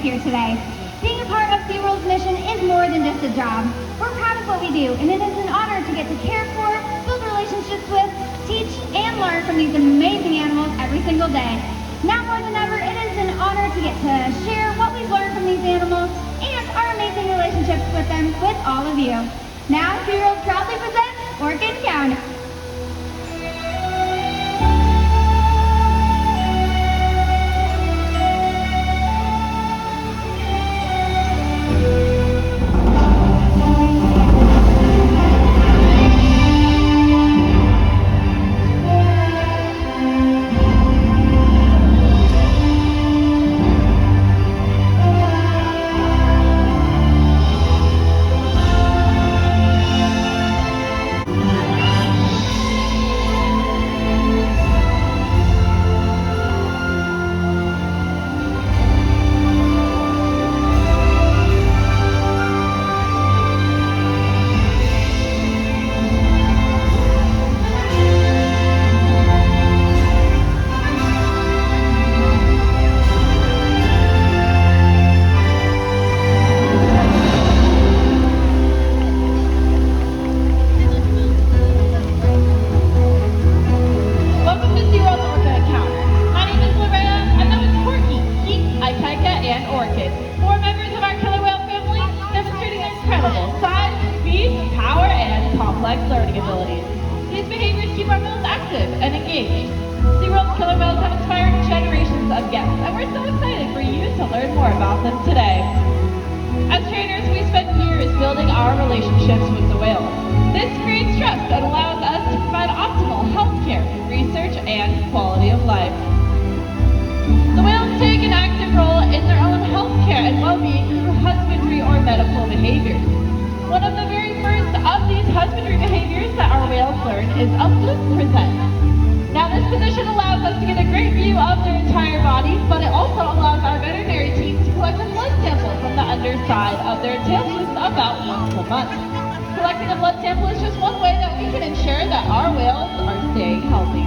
here today. Being a part of SeaWorld's mission is more than just a job. We're proud of what we do, and it is an honor to get to care for, build relationships with, teach, and learn from these amazing animals every single day. Now more than ever, it is an honor to get to share what we've learned from these animals and our amazing relationships with them with all of you. Now, SeaWorld proudly presents Orca-Killer. Learning abilities. These behaviors keep our whales active and engaged. SeaWorld's killer whales have inspired generations of guests, and we're so excited for you to learn more about them today. As trainers, we spend years building our relationships with the whales. This creates trust and allows us to provide optimal health care, research, and quality of life. The whales take an active role in their own health care and well-being through husbandry or medical behaviors. One of the very first of these husbandry behaviors that our whales learn is a fluke present. Now this position allows us to get a great view of their entire body, but it also allows our veterinary team to collect a blood sample from the underside of their tail swoops about once a month. Collecting a blood sample is just one way that we can ensure that our whales are staying healthy.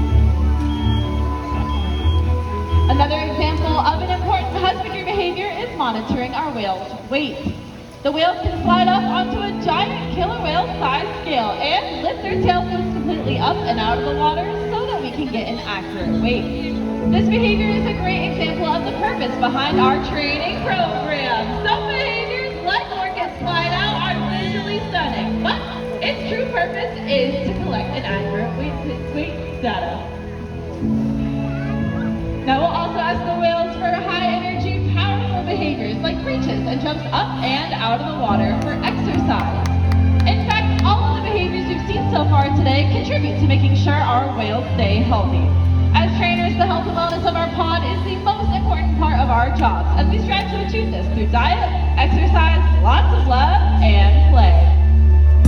Another example of an important husbandry behavior is monitoring our whales' weight. The whales can slide up onto a giant killer whale size scale and lift their tail fins completely up and out of the water so that we can get an accurate weight. This behavior is a great example of the purpose behind our training program. Some behaviors, like orcas slide out, are visually stunning, but its true purpose is to collect an accurate weight data. Now we'll also ask the whales for high energy, powerful behaviors like breaches and jumps up and out of the water for exercise. In fact, all of the behaviors you've seen so far today contribute to making sure our whales stay healthy. As trainers, the health and wellness of our pod is the most important part of our jobs, and we strive to achieve this through diet, exercise, lots of love, and play.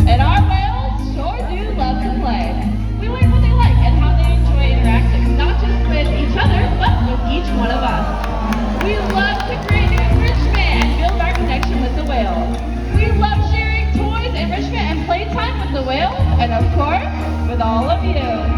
And our whales sure do love to play. We learn what they like and how they enjoy interacting, not just with each other, but with each one of us. We love to create new enrichment and build our connection with the whales. We love sharing toys, enrichment, and playtime with the whales, and of course, with all of you.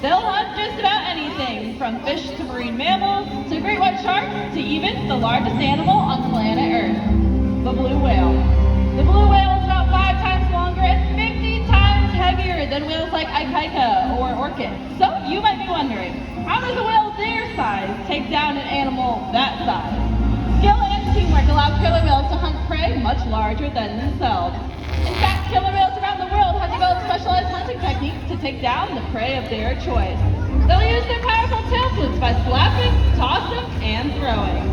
They'll hunt just about anything, from fish to marine mammals, to great white sharks, to even the largest animal on planet Earth, the blue whale. The blue whale is about 5 times longer and 50 times heavier than whales like Ikaika or orcas. So you might be wondering, how does a whale their size take down an animal that size? Skill and teamwork allow killer whales to hunt prey much larger than themselves. In fact, killer whales around the world have developed specialized hunting techniques to take down the prey of their choice. They'll use their powerful tail flukes by slapping, tossing, and throwing.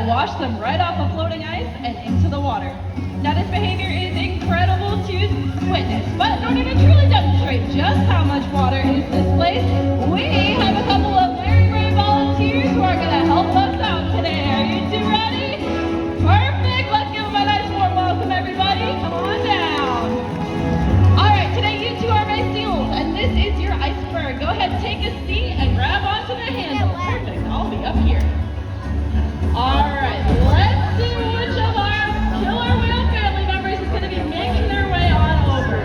Wash them right off of floating ice and into the water. Now this behavior is incredible to witness, but in order to truly demonstrate just how much water is displaced, we have a couple of very brave volunteers who are going to help us out today. Are you two ready? Perfect! Let's give them a nice warm welcome, everybody. Come on down. All right, today you two are my seals, and this is your iceberg. Go ahead, take a seat and grab onto the handle. Perfect, I'll be up here. All right, let's see which of our killer whale family members is going to be making their way on over.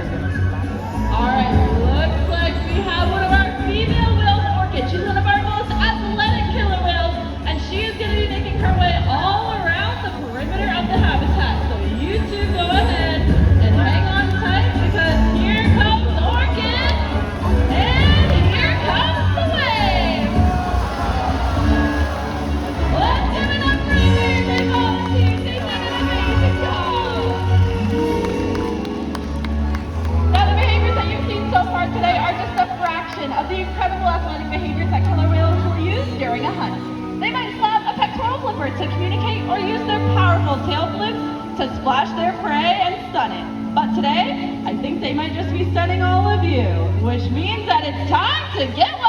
All right, looks like we have one of our female whales, Orca. She's one of our most athletic killer whales, and she is going to be making her way all around the perimeter of the habitat. So you two go ahead and hang on tight, because here comes Orca, and here comes the wave. Let's give it up for you, big volunteers. They did an amazing job. Now, the behaviors that you've seen so far today are just a fraction of the incredible athletic behaviors that killer whales will use during a hunt. They might slap a pectoral flipper to communicate, or use their powerful tail flips to splash their prey and stun it. But today, I think they might just be stunning all of you, which means that it's time to get